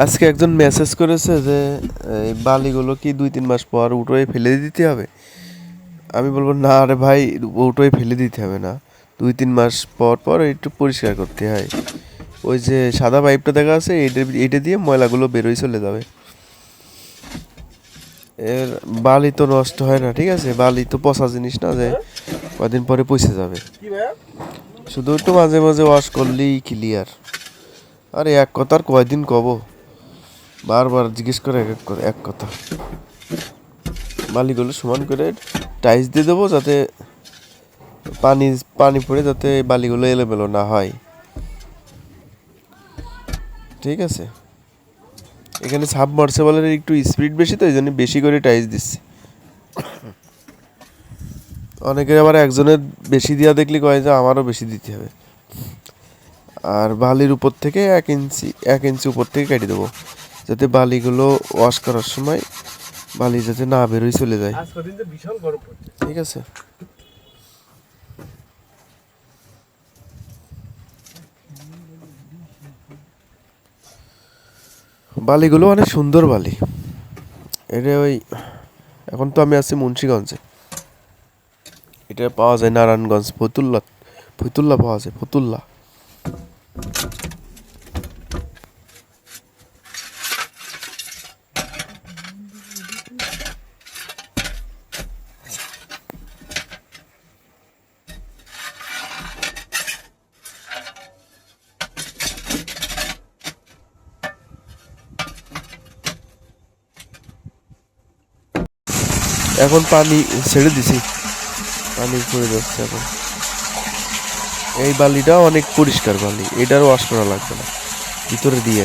আজকে একজন মেসেজ করেছে যে এই বালিগুলো কি 2-3 মাস পর উঠোয় ফেলে দিতে হবে। আমি বলবো না রে ভাই, উঠোয় ফেলে দিতে হবে না, 2-3 মাস পর পর একটু পরিষ্কার করতে হয়। ওই যে সাদা পাইপটা দেখা আছে, এইটা দিয়ে ময়লাগুলো বেরোয় চলে যাবে। এর বালি তো নষ্ট হয় না, ঠিক আছে, বালি তো পচা জিনিস না যে কদিন পরে পচে যাবে। শুধু একটু মাঝে মাঝে ওয়াশ করলেই ক্লিয়ার। আরে এক কথা আর কয়দিন কব, বারবার জিজ্ঞেস করে এক কথা। বালিগুলো সমান করে টাইলস দিয়ে দেবো, যাতে পানি পানি পড়ে যাতে বালিগুলো এলোমেলো না হয়, ঠিক আছে। এখানে সাবমার্সিবলের একটু স্পিড বেশি, তো এই জন্য বেশি করে টাইলস দিচ্ছি। অনেকের আবার একজনের বেশি দেওয়া দেখলে কয় যে আমারও বেশি দিতে হবে। আর বালির উপর থেকে 1 ইঞ্চি উপর থেকে কেটে দেবো, যাতে বালিগুলো ওয়াশ করার সময় বালি যাতে না বেরোয় চলে যায়, ঠিক আছে। বালিগুলো অনেক সুন্দর বালি। এটা ওই এখন তো আমি আছি মুন্সিগঞ্জে, এটা পাওয়া যায় নারায়ণগঞ্জ ফতুল্লা পাওয়া যায়, ফতুল্লা। এখন পানি ছেড়ে দিছি, পানি পড়ে যাচ্ছে এখন। এই বালিটা অনেক পরিষ্কার বালি, এটার ওয়াশ করা লাগবে না ভিতরে দিয়ে।